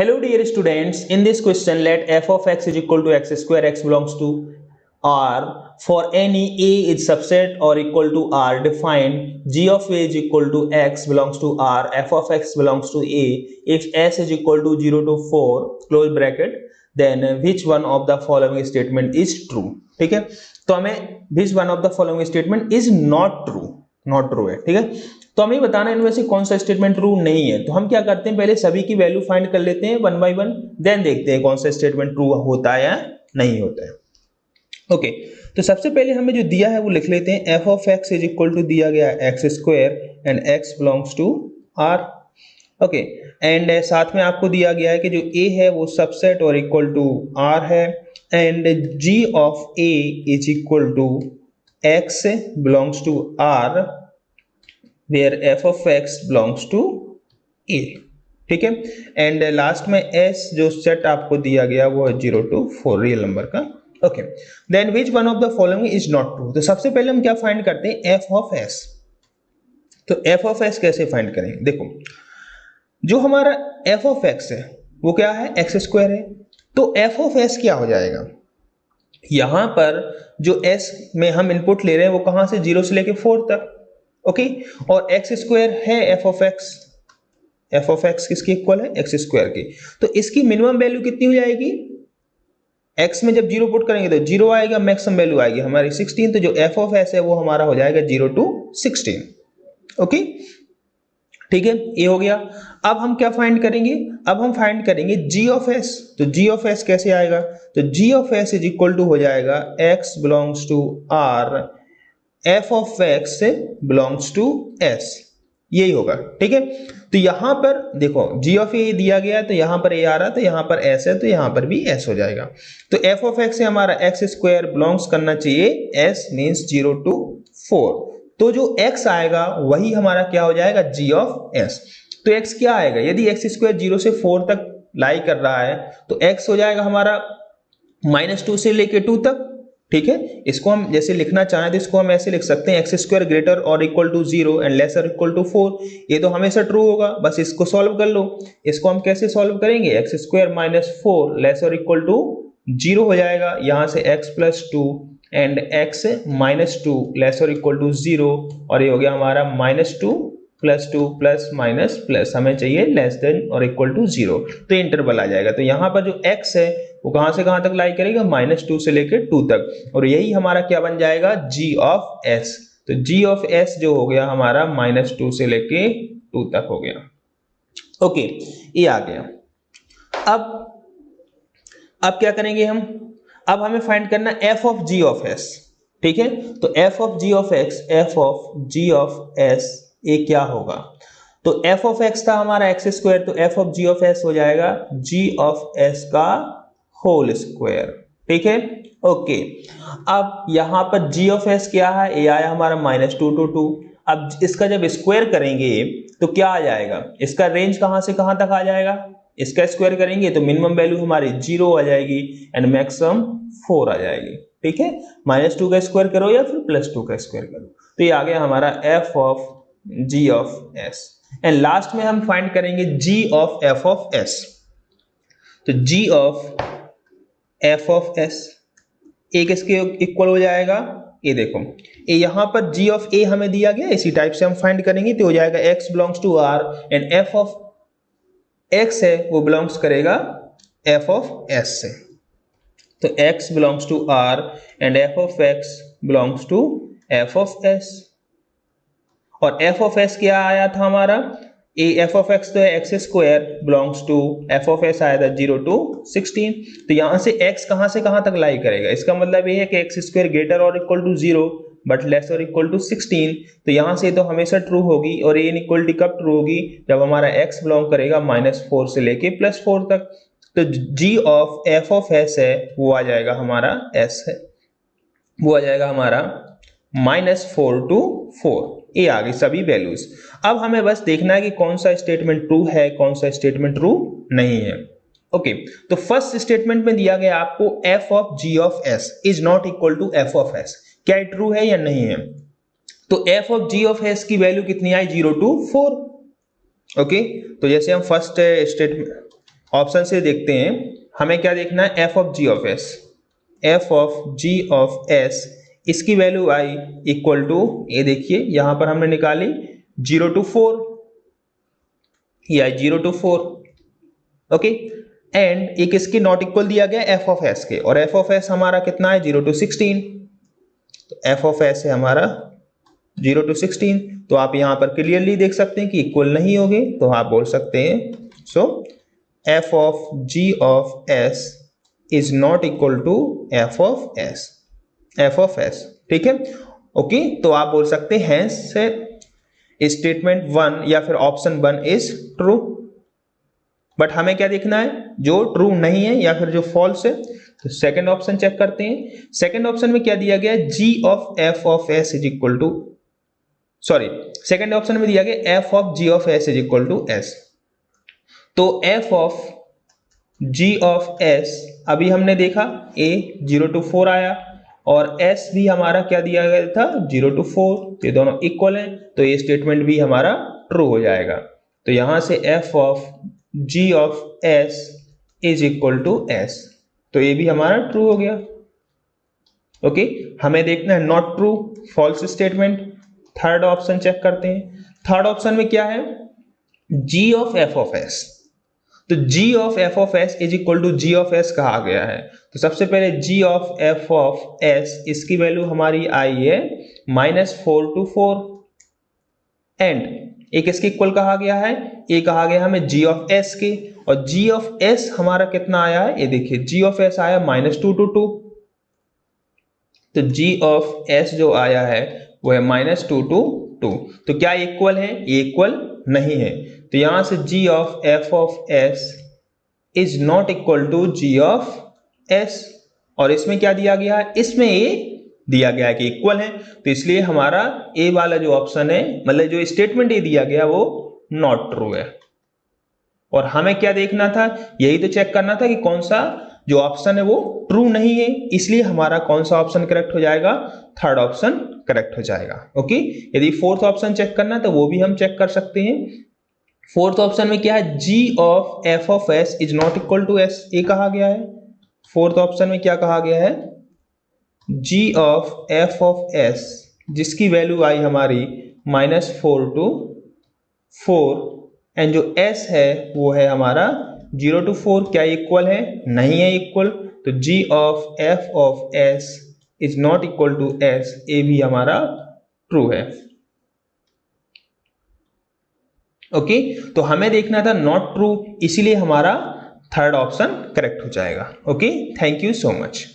Hello dear students, in this question let f of x is equal to x square, x belongs to R. For any a is subset or equal to R, define g of a is equal to x belongs to R, f of x belongs to a. If s is equal to 0 to 4 close bracket, then which one of the following statement is true. ठीक है, तो हमें which one of the following statement is not true है. ठीक है, तो हमें बताना इनमें से कौन सा स्टेटमेंट ट्रू नहीं है. तो हम क्या करते हैं, पहले सभी की वैल्यू फाइंड कर लेते हैं वन बाय वन, देन देखते हैं कौन सा स्टेटमेंट ट्रू होता है या नहीं होता है. ओके, तो सबसे पहले हमें जो दिया है वो लिख लेते हैं. F of X is equal to दिया गया X square and X belongs to R. Okay, and साथ में आपको दिया गया है कि जो ए है वो सबसेट और इक्वल टू आर है, and G of A is equal to X belongs to R where f of x belongs to a. ठीक है, एंड लास्ट में s जो सेट आपको दिया गया वो है 0 to 4 रियल नंबर का. Okay, then which one of the following is not true. तो सबसे पहले हम क्या फाइंड करते हैं, f of s. तो f of s कैसे फाइंड करेंगे, देखो जो हमारा f of x है वो क्या है, x स्क्वायर है. तो f of s क्या हो जाएगा, यहां पर जो s में हम इनपुट ले रहे हैं वो कहां से, 0 से लेके 4 तक. ओके, और एक्स स्क्वायर है एफ ऑफ एक्स किसकी इक्वल है, एक्स स्क्वायर की. तो इसकी मिनिमम वैल्यू कितनी हो जाएगी, एक्स में जब 0 पुट करेंगे तो 0 आएगा, मैक्सिमम वैल्यू आएगी हमारी 16. तो जो एफ ऑफ एस है वो हमारा हो जाएगा 0 to 16. ओके, ठीक है, ये हो गया. अब हम क्या फाइंड करेंगे, अब हम फाइंड करेंगे जी ऑफ एस. तो जी ऑफ एस कैसे आएगा, तो G of S is equal to हो जाएगा X belongs to R, f of x belongs to s, यही होगा. ठीक है, तो यहां पर देखो g of a दिया गया है तो यहां पर a आ रहा है, तो यहां पर s है तो यहां पर भी s हो जाएगा. तो f of x से हमारा x स्क्वायर बिलोंग्स करना चाहिए s मींस 0 to 4. तो जो x आएगा वही हमारा क्या हो जाएगा, g of s. तो x क्या आएगा, यदि x स्क्वायर 0 से 4 तक लाई कर रहा है तो x हो जाएगा हमारा -2 से लेके 2 तक. ठीक है, इसको हम जैसे लिखना चाहें तो इसको हम ऐसे लिख सकते हैं, एक्स स्क्वायर ग्रेटर और equal to 0 and lesser equal to 4. ये तो हमेशा ट्रू होगा, बस इसको सॉल्व कर लो. इसको हम कैसे सॉल्व करेंगे, X square -4 lesser equal to 0 हो जाएगा, यहां से x + 2 and x -2 lesser equal to 0, और ये हो गया हमारा -2 + 2 +- हमें चाहिए लेस देन और इक्वल टू 0. तो इंटरवल आ जाएगा. तो यहाँ पर जो x है वो कहां से कहां तक लाई करेगा, -2 से लेकर 2 तक, और यही हमारा क्या बन जाएगा, g of s. तो g of s जो हो गया हमारा -2 से लेके 2 तक हो गया. ओके, ये आ गया. अब क्या करेंगे हम, अब हमें फाइंड करना f of g of s. ठीक है, तो f of g of x, f of g of s ये क्या होगा, तो f of x था हमारा x स्क्वायर, तो f of g of s हो जाएगा g of s का होल स्क्वायर. ठीक है, ओके. अब यहां पर g of s क्या है, ये आया हमारा -2 to 2. अब इसका जब स्क्वायर करेंगे तो क्या आ जाएगा, इसका रेंज कहां से कहां तक आ जाएगा, इसका स्क्वायर करेंगे तो मिनिमम वैल्यू हमारी 0 आ जाएगी एंड मैक्सिमम 4 आ जाएगी. ठीक है, -2 का स्क्वायर करो या फिर +2 का स्क्वायर करो, तो ये आ गया हमारा f of g of s. And last में हम फाइंड करेंगे g of f of s. तो g of f of s a किसके इक्वल हो जाएगा, ये देखो ये यहां पर g of a हमें दिया गया, इसी टाइप से हम फाइंड करेंगे तो हो जाएगा x belongs to r and f of x है वो बिलोंग्स करेगा f of s से. तो x belongs to r and f of x belongs to f of s. और f of s क्या आया था हमारा, f of x तो है X square belongs to f of s आया था 0 to 16. तो यहां से x कहां से कहां तक लाई करेगा, इसका मतलब ये है कि एक्स स्क्वायर ग्रेटर और इक्वल टू 0 बट लेस और इक्वल टू 16. तो यहां से तो हमेशा ट्रू होगी, और ये इनइक्वालिटी कब ट्रू होगी, जब हमारा x बिलोंग करेगा -4 से लेके +4 तक. तो g of f of s है वो आ जाएगा हमारा s है, वो आ जाएगा हमारा -4 to 4. ये आ गई सभी वैल्यूज. अब हमें बस देखना है कि कौन सा स्टेटमेंट ट्रू है, कौन सा स्टेटमेंट ट्रू नहीं है. ओके, तो फर्स्ट स्टेटमेंट में दिया गया आपको f of g of s is not equal to f of s. क्या ट्रू है या नहीं है, तो f of g of s की वैल्यू कितनी आई, 0 to 4. ओके, तो जैसे हम फर्स्ट स्टेटमेंट ऑप्शन से देखते हैं, हमें क्या देखना है, F of G of S. F of G of S, इसकी वैल्यू आई इक्वल टू, ये देखिए यहां पर हमने निकाली 0 to 4, ये आई 0 to 4, ओके। एंड एक इसकी नॉट इक्वल दिया गया एफ ऑफ एस के, और एफ ऑफ एस हमारा कितना है 0 to 16, तो एफ ऑफ एस है हमारा 0 to 16, तो आप यहां पर क्लियरली देख सकते हैं कि इक्वल नहीं होगी, तो आप बोल सकते हैं so F of G of S is not equal to F of S, F of S, ठीक है, ओके। तो आप बोल सकते हैं हेंस स्टेटमेंट 1 या फिर ऑप्शन 1 इज ट्रू। बट हमें क्या देखना है, जो ट्रू नहीं है या फिर जो फॉल्स है। तो सेकंड ऑप्शन चेक करते हैं। सेकंड ऑप्शन में क्या दिया गया है, G of F of S is equal to, sorry, second option में दिया गया F of G of S is equal to S. तो F of G of S अभी हमने देखा ए 0 to 4 आया, और एस भी हमारा क्या दिया गया था 0 to 4, ये दोनों इक्वल हैं, तो ये स्टेटमेंट भी हमारा ट्रू हो जाएगा। तो यहां से F of G of S is equal to S, तो ये भी हमारा ट्रू हो गया, ओके। हमें देखना है not true, false statement. Third option check करते हैं। थर्ड ऑप्शन में क्या है, G of F of S, तो G of F of S is equal to G of S कहा गया है। तो सबसे पहले G of F of S, इसकी वैल्यू हमारी आई है -4 to 4, एंड एक इसके इक्वल कहा गया है, ये कहा गया हमें जी ऑफ एस के, और जी ऑफ एस हमारा कितना आया है, ये देखिए जी ऑफ एस आया -2 to 2, तो जी ऑफ एस जो आया है वो है -2 to 2। तो क्या इक्वल है, ये इक्वल नहीं है, तो यहां से G of F of S is not equal to G of S, और इसमें क्या दिया गया है, इसमें ये दिया गया है कि इक्वल है, तो इसलिए हमारा ए वाला जो ऑप्शन है, मतलब जो स्टेटमेंट ये दिया गया वो नॉट ट्रू है। और हमें क्या देखना था, यही तो चेक करना था कि कौन सा जो ऑप्शन है वो ट्रू नहीं है, इसलिए हमारा कौन सा ऑप्शन करेक्ट हो जाएगा, थर्ड ऑप्शन करेक्ट हो जाएगा, ओके। यदि फोर्थ ऑप्शन चेक करना है तो वो भी हम चेक कर सकते हैं। फोर्थ ऑप्शन में क्या है, G of F of S is not equal to S, ये कहा गया है। फोर्थ ऑप्शन में क्या कहा गया है, G of F of S, जिसकी वैल्यू आई हमारी -4 to 4, एंड जो एस है वो है हमारा 0 to 4, क्या इक्वल है, नहीं है इक्वल, तो G of F of S is not equal to S, ये भी हमारा ट्रू है, ओके। तो हमें देखना था नॉट ट्रू, इसीलिए हमारा थर्ड ऑप्शन करेक्ट हो जाएगा, okay. Thank you so much.